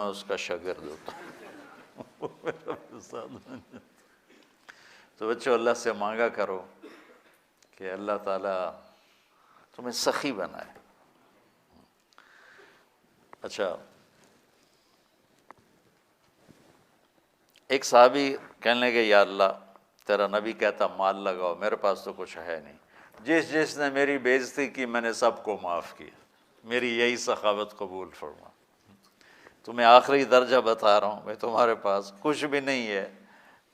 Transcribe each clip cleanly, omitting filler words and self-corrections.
میں اس کا شاگرد ہوتا ہوں میرا استاد بن جاتا۔ تو بچوں اللہ سے مانگا کرو کہ اللہ تعالیٰ تمہیں سخی بنائے۔ اچھا، ایک صحابی کہنے لگے یا اللہ تیرا نبی کہتا مال لگاؤ، میرے پاس تو کچھ ہے نہیں، جس نے میری بے عزتی کی میں نے سب کو معاف کیا، میری یہی سخاوت قبول فرما۔ تمہیں آخری درجہ بتا رہا ہوں بھائی، تمہارے پاس کچھ بھی نہیں ہے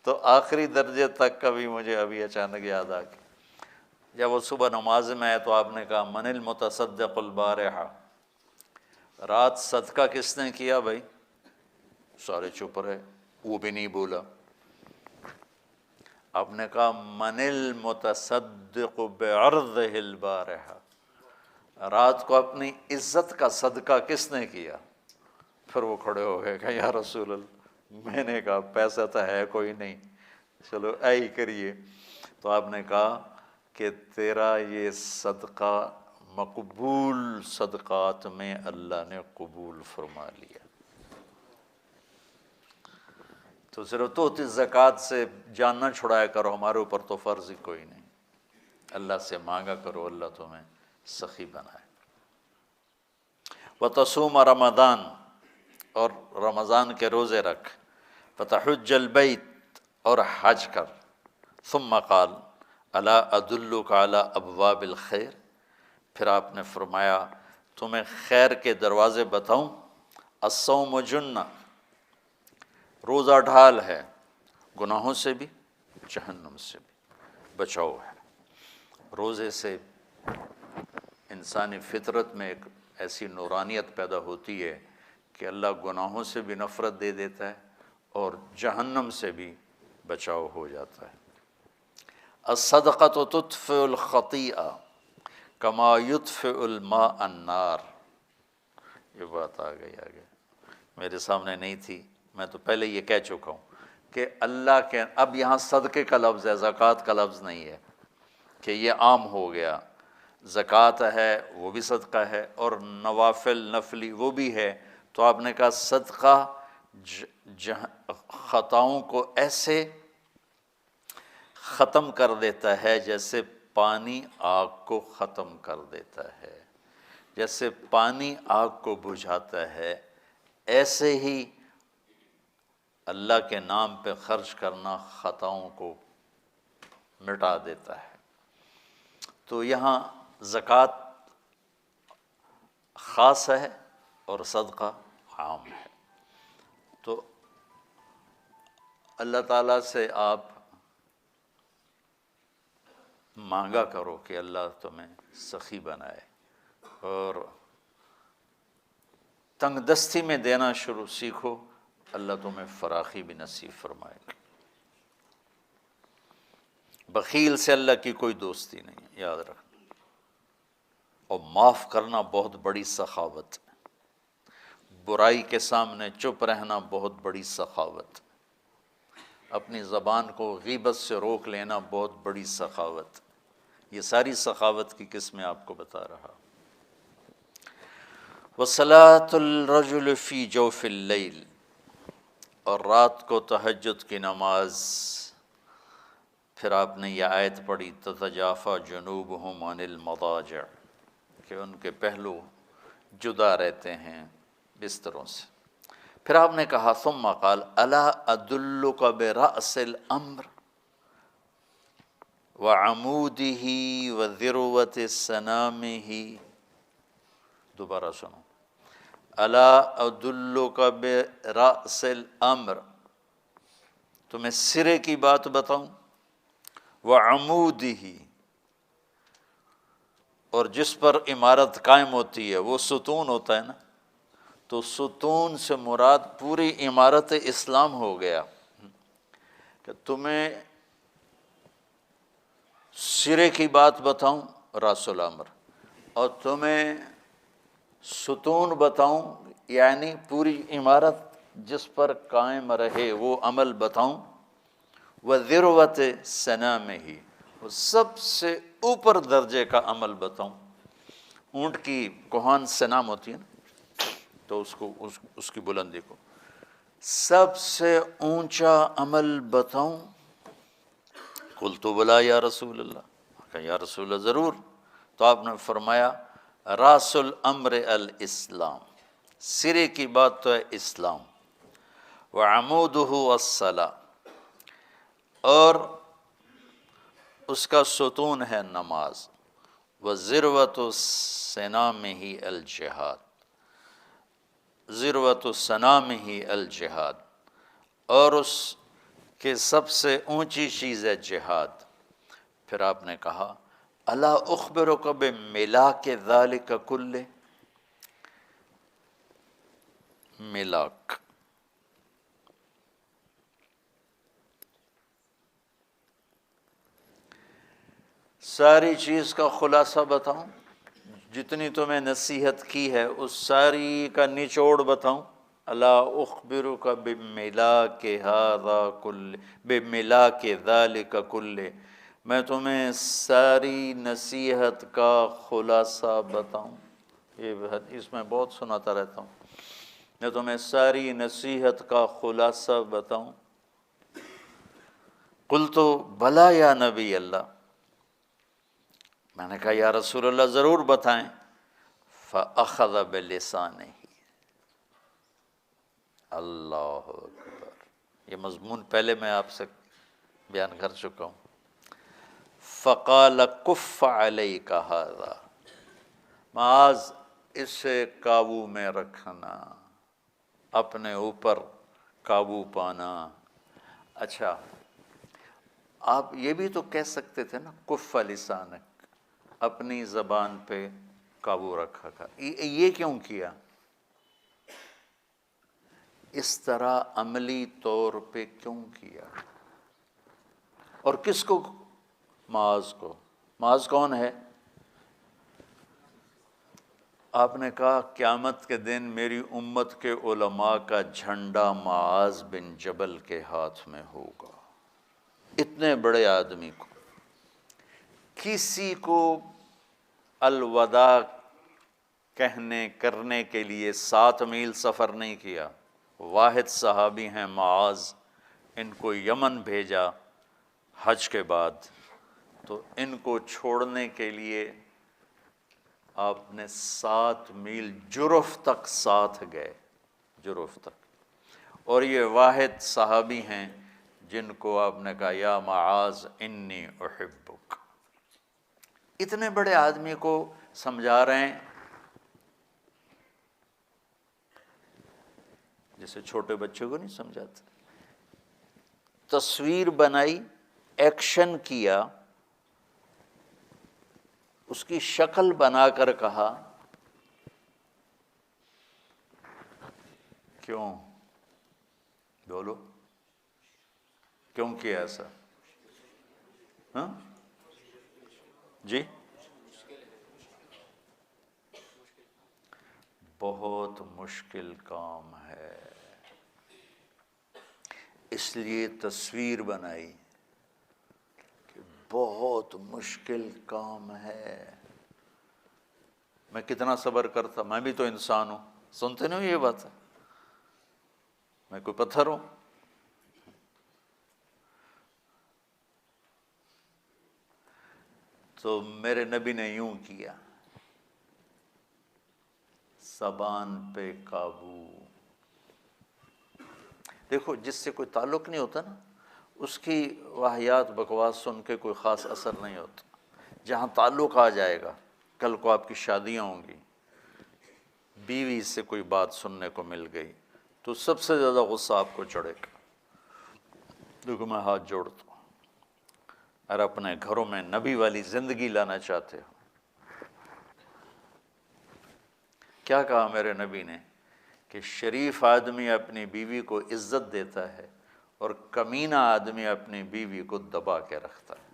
تو آخری درجے تک کا بھی مجھے ابھی اچانک یاد آ گیا۔ جب وہ صبح نماز میں آئے تو آپ نے کہا من المتصدق البارحہ، رات صدقہ کس نے کیا بھائی؟ سارے چپ رہے، وہ بھی نہیں بولا۔ آپ نے کہا من المتصدق بعرضہ البارحہ، رات کو اپنی عزت کا صدقہ کس نے کیا؟ پھر وہ کھڑے ہو گئے کہ یا رسول اللہ، میں نے کہا پیسہ تو ہے کوئی نہیں، چلو اے ہی کریے۔ تو آپ نے کہا کہ تیرا یہ صدقہ مقبول صدقات میں اللہ نے قبول فرما لیا۔ تو صرف تو زکوٰۃ سے جان نہ چھڑایا کرو، ہمارے اوپر تو فرض ہی کوئی نہیں، اللہ سے مانگا کرو اللہ تمہیں سخی بنائے۔ وتصوم رمضان، اور رمضان کے روزے رکھ، فتحج البیت، اور حج کر، ثم قال الا ادلک علی ابواب الخیر، پھر آپ نے فرمایا تمہیں خیر کے دروازے بتاؤں؟ الصوم جنہ، روزہ ڈھال ہے، گناہوں سے بھی جہنم سے بھی بچاؤ ہے۔ روزے سے انسانی فطرت میں ایک ایسی نورانیت پیدا ہوتی ہے کہ اللہ گناہوں سے بھی نفرت دے دیتا ہے اور جہنم سے بھی بچاؤ ہو جاتا ہے۔ الصدقۃ تطفئ الخطیئہ کما یطفئ الماء النار، یہ بات آ گئی آگے، میرے سامنے نہیں تھی، میں تو پہلے یہ کہہ چکا ہوں کہ اللہ کے، اب یہاں صدقے کا لفظ ہے، زکوٰۃ کا لفظ نہیں ہے کہ یہ عام ہو گیا۔ زکوٰۃ ہے وہ بھی صدقہ ہے، اور نوافل نفلی وہ بھی ہے۔ تو آپ نے کہا صدقہ خطاؤں کو ایسے ختم کر دیتا ہے جیسے پانی آگ کو ختم کر دیتا ہے، جیسے پانی آگ کو بجھاتا ہے، ایسے ہی اللہ کے نام پہ خرچ کرنا خطاؤں کو مٹا دیتا ہے۔ تو یہاں زکوٰۃ خاص ہے اور صدقہ عام ہے۔ تو اللہ تعالیٰ سے آپ مانگا کرو کہ اللہ تمہیں سخی بنائے، اور تنگ دستی میں دینا شروع سیکھو، اللہ تمہیں فراخی بھی نصیب فرمائے گا۔ بخیل سے اللہ کی کوئی دوستی نہیں ہے، یاد رکھنا۔ اور معاف کرنا بہت بڑی سخاوت ہے، برائی کے سامنے چپ رہنا بہت بڑی سخاوت ہے، اپنی زبان کو غیبت سے روک لینا بہت بڑی سخاوت ہے۔ یہ ساری سخاوت کی قسمیں آپ کو بتا رہا۔ وصلاۃ الرجل فی جوف اللیل، اور رات کو تہجد کی نماز۔ پھر آپ نے یہ آیت پڑھی تتجافی جنوبہم عن المضاجع، کہ ان کے پہلو جدا رہتے ہیں بستروں سے۔ پھر آپ نے کہا ثم قال الا ادلک برأس الامر وعمودہ وذروۃ سنامہ، دوبارہ سنو، الا ادلک برأس الامر، تمہیں سرے کی بات بتاؤں، وعمودہ، اور جس پر عمارت قائم ہوتی ہے وہ ستون ہوتا ہے نا، تو ستون سے مراد پوری عمارت اسلام ہو گیا، کہ تمہیں سرے کی بات بتاؤں راس الامر، اور تمہیں ستون بتاؤں یعنی پوری عمارت جس پر قائم رہے وہ عمل بتاؤں، وذروۃ سنامہ، وہ سب سے اوپر درجے کا عمل بتاؤں۔ اونٹ کی کوہان سنام ہوتی ہے نا، تو اس کی بلندی کو. سب سے اونچا عمل بتاؤں؟ قلت بلا یا رسول اللہ. کہا یا رسول اللہ ضرور. تو آپ نے فرمایا راس الامر الاسلام، سرے کی بات تو ہے اسلام، وعمودہ الصلاۃ، اور اس کا ستون ہے نماز، وذروۃ سنامہ الجہاد، ذروۃ سنامہ الجہاد، اور اس کے سب سے اونچی چیز ہے جہاد. پھر آپ نے کہا الا اخبرک بملاک ذلک کلہ. ملاک، ساری چیز کا خلاصہ بتاؤں؟ جتنی تمہیں نصیحت کی ہے اس ساری کا نچوڑ بتاؤں؟ الا اخبرک بملاک ھذا کلہ، بملاک ذلک کلہ، میں تمہیں ساری نصیحت کا خلاصہ بتاؤں؟ یہ حدیث میں بہت سناتا رہتا ہوں، میں تمہیں ساری نصیحت کا خلاصہ بتاؤں؟ قلت بلا یا نبی اللہ. میں نے کہا یا رسول اللہ ضرور بتائیں. فاخذ بلسانہ، اللہ اکبر. یہ مضمون پہلے میں آپ سے بیان کر چکا ہوں. فقال کف علیک ھذا، معاذ اسے قابو میں رکھنا، اپنے اوپر قابو پانا. اچھا آپ یہ بھی تو کہہ سکتے تھے نا کف لسانک، اپنی زبان پہ قابو رکھا کر. یہ کیوں کیا؟ اس طرح عملی طور پہ کیوں کیا؟ اور کس کو؟ معاذ کو. معاذ کون ہے؟ آپ نے کہا قیامت کے دن میری امت کے علماء کا جھنڈا معاذ بن جبل کے ہاتھ میں ہوگا. اتنے بڑے آدمی کو کسی کو الوداع کہنے کرنے کے لیے 7 میل سفر نہیں کیا. واحد صحابی ہیں معاذ، ان کو یمن بھیجا حج کے بعد، تو ان کو چھوڑنے کے لیے آپ نے 7 میل جرف تک ساتھ گئے، جرف تک. اور یہ واحد صحابی ہیں جن کو آپ نے کہا یا معاذ انی احبک. اتنے بڑے آدمی کو سمجھا رہے ہیں جیسے چھوٹے بچوں کو نہیں سمجھاتے. تصویر بنائی، ایکشن کیا، اس کی شکل بنا کر کہا کیوں؟ بولو کیوں کیا ایسا؟ ہاں جی بہت مشکل کام ہے، اس لیے تصویر بنائی کہ بہت مشکل کام ہے. میں کتنا صبر کرتا، میں بھی تو انسان ہوں. سنتے نہیں ہو یہ بات ہے؟ میں کوئی پتھر ہوں؟ تو میرے نبی نے یوں کیا، زبان پہ قابو. دیکھو جس سے کوئی تعلق نہیں ہوتا نا، اس کی واہیات بکواس سن کے کوئی خاص اثر نہیں ہوتا. جہاں تعلق آ جائے گا، کل کو آپ کی شادیاں ہوں گی، بیوی سے کوئی بات سننے کو مل گئی تو سب سے زیادہ غصہ آپ کو چڑھے گا. دیکھو میں ہاتھ جوڑتا ہوں، اور اپنے گھروں میں نبی والی زندگی لانا چاہتے ہو. کیا کہا میرے نبی نے کہ شریف آدمی اپنی بیوی کو عزت دیتا ہے اور کمینہ آدمی اپنی بیوی کو دبا کے رکھتا ہے.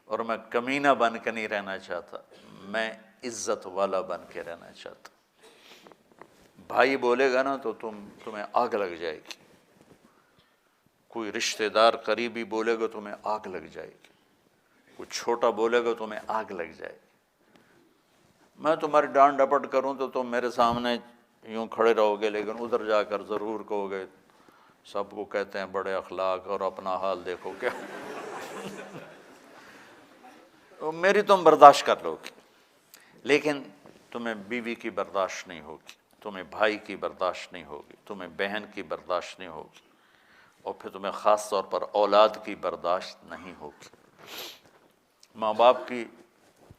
اور میں کمینہ بن کے نہیں رہنا چاہتا، میں عزت والا بن کے رہنا چاہتا. بھائی بولے گا نا تو تمہیں آگ لگ جائے گی، کوئی رشتہ دار قریبی بولے گا تمہیں آگ لگ جائے گی، کوئی چھوٹا بولے گا تمہیں آگ لگ جائے گی. میں تمہاری ڈانٹ ڈپٹ کروں تو تم میرے سامنے یوں کھڑے رہو گے لیکن ادھر جا کر ضرور کہو گے سب کو کہتے ہیں بڑے اخلاق اور اپنا حال دیکھو کیا میری تم برداشت کر لو گی، لیکن تمہیں بیوی کی برداشت نہیں ہوگی، تمہیں بھائی کی برداشت نہیں ہوگی، تمہیں بہن کی برداشت نہیں ہوگی، اور پھر تمہیں خاص طور پر اولاد کی برداشت نہیں ہوگی۔ ماں باپ کی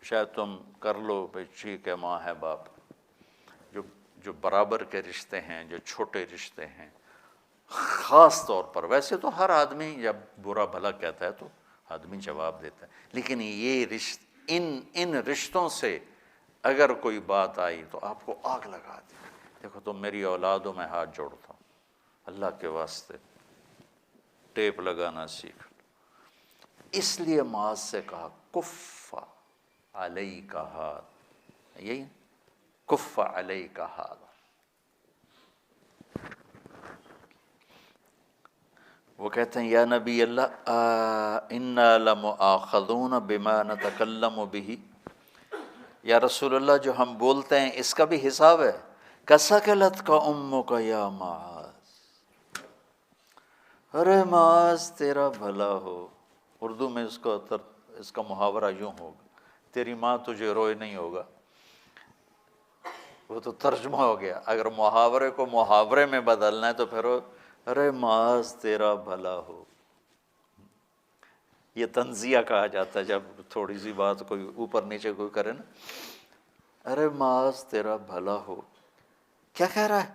شاید تم کر لو بھائی ٹھیک ہے، ماں ہے باپ، جو برابر کے رشتے ہیں، جو چھوٹے رشتے ہیں، خاص طور پر ویسے تو ہر آدمی جب برا بھلا کہتا ہے تو آدمی جواب دیتا ہے، لیکن یہ ان رشتوں سے اگر کوئی بات آئی تو آپ کو آگ لگا دی۔ دیکھو تم میری اولادوں میں ہاتھ جوڑتا ہوں، اللہ کے واسطے ٹیپ لگانا سیکھ۔ اس لیے معاذ سے کہا کف علیک ھذا، یہی کف علیک ھذا۔ وہ کہتے ہیں یا نبی اللہ انا لمؤاخذون بما نتکلم بہ، یا رسول اللہ جو ہم بولتے ہیں اس کا بھی حساب ہے؟ کسکلت کا امک یا معاذ، ارے معاذ تیرا بھلا ہو۔ اردو میں اس کا محاورہ یوں ہوگا، تیری ماں تجھے روئے نہیں ہوگا، وہ تو ترجمہ ہو گیا۔ اگر محاورے کو محاورے میں بدلنا ہے تو پھر ارے معاذ تیرا بھلا ہو۔ یہ تنزیہ کہا جاتا ہے جب تھوڑی سی بات کوئی اوپر نیچے کوئی کرے نا، ارے معاذ تیرا بھلا ہو۔ کیا کہہ رہا ہے؟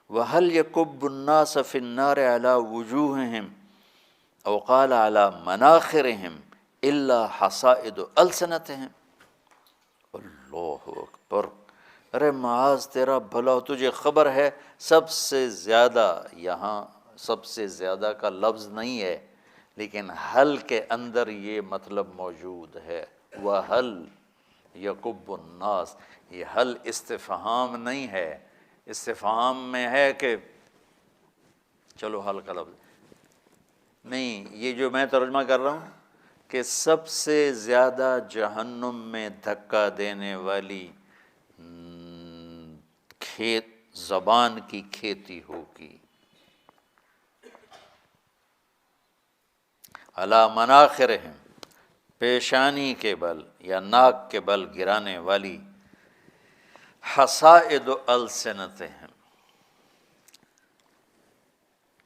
وَهَلْ يَكُبُّ النَّاسَ فِي النَّارِ عَلَى وُجُوهِهِمْ أَوْ قَالَ عَلَى مَنَاخِرِهِمْ إِلَّا حَصَائِدُ أَلْسِنَتِهِمْ۔ اللہ اکبر۔ ارے معاذ تیرا بھلا ہو، تجھے خبر ہے سب سے زیادہ، یہاں سب سے زیادہ کا لفظ نہیں ہے لیکن حل کے اندر یہ مطلب موجود ہے، وَهَلْ يَكُبُّ النَّاسِ۔ یہ حل استفہام نہیں ہے، استفہام میں ہے کہ چلو حل کا لفظ نہیں، یہ جو میں ترجمہ کر رہا ہوں کہ سب سے زیادہ جہنم میں دھکا دینے والی زبان کی کھیتی ہوگی، علی مناخرہم، پیشانی کے بل یا ناک کے بل گرانے والی، حصائد السنتہم۔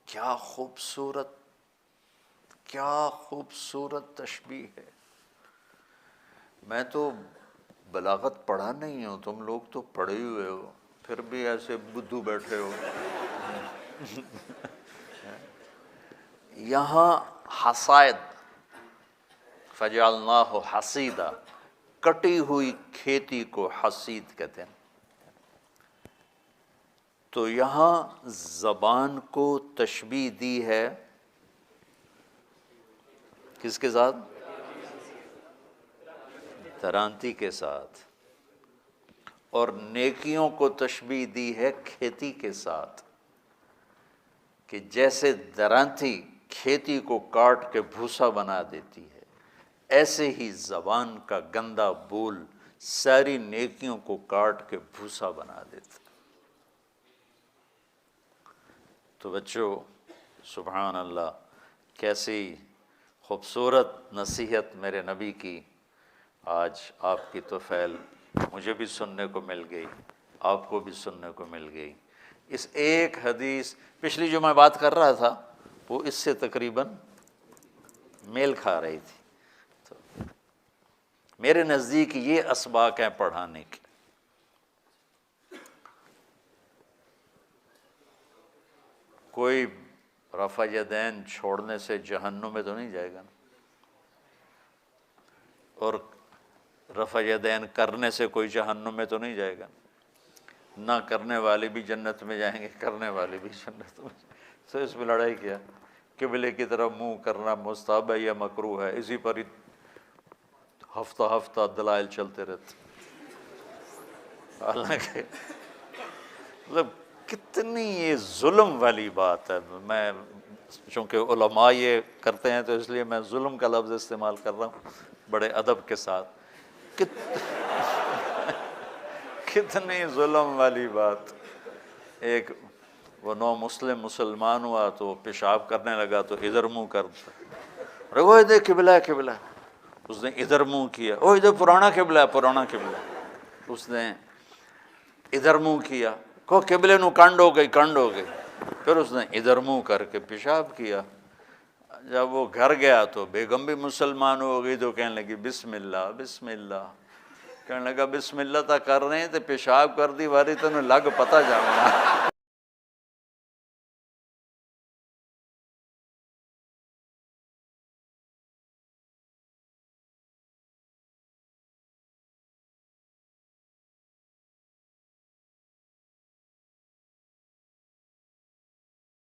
کیا خوبصورت، کیا خوبصورت تشبیہ ہے۔ میں تو بلاغت پڑھا نہیں ہوں، تم لوگ تو پڑھے ہوئے ہو، پھر بھی ایسے بدھو بیٹھے ہو۔ یہاں حصائد، فجعلناہ حصیدا، کٹی ہوئی کھیتی کو حصید کہتے ہیں۔ تو یہاں زبان کو تشبیہ دی ہے کس کے ساتھ؟ درانتی کے ساتھ، اور نیکیوں کو تشبیہ دی ہے کھیتی کے ساتھ، کہ جیسے درانتی کھیتی کو کاٹ کے بھوسا بنا دیتی ہے، ایسے ہی زبان کا گندا بول ساری نیکیوں کو کاٹ کے بھوسا بنا دیتا۔ تو بچوں سبحان اللہ، کیسی خوبصورت نصیحت میرے نبی کی آج آپ کی طفیل مجھے بھی سننے کو مل گئی، آپ کو بھی سننے کو مل گئی۔ اس ایک حدیث، پچھلی جو میں بات کر رہا تھا وہ اس سے تقریباً میل کھا رہی تھی۔ تو میرے نزدیک یہ اسباق ہیں پڑھانے کے۔ کوئی رفع یدین چھوڑنے سے جہنم میں تو نہیں جائے گا نا، اور رفع یدین کرنے سے کوئی جہنم میں تو نہیں جائے گا، نہ کرنے والے بھی جنت میں جائیں گے، کرنے والے بھی جنت میں۔ تو اس میں لڑائی کیا؟ قبلے کی طرف منہ کرنا مستحب ہے یا مکروہ ہے، اسی پر ہی ہفتہ ہفتہ دلائل چلتے رہتے۔ حالانکہ مطلب کتنی یہ ظلم والی بات ہے۔ میں چونکہ علماء یہ کرتے ہیں تو اس لیے میں ظلم کا لفظ استعمال کر رہا ہوں بڑے ادب کے ساتھ۔ کتنی ظلم والی بات، ایک وہ نو مسلم مسلمان ہوا تو پیشاب کرنے لگا تو ادھر منہ کرتا، وہ ادھر قبلہ ہے قبلہ ہے، اس نے ادھر منہ کیا، وہ ادھر پرانا قبلہ ہے پرانا قبلہ ہے، اس نے ادھر منہ کیا، کو قبلے نو کنڈ ہو گئی کنڈ ہو گئی، پھر اس نے ادھر منہ کر کے پیشاب کیا۔ جب وہ گھر گیا تو بیگم بھی مسلمان ہو گئی تو کہنے لگی بسم اللہ بسم اللہ، کہنے لگا بسم اللہ تا کر رہے ہیں تو پیشاب کر دی واری تینوں لگ پتہ جانا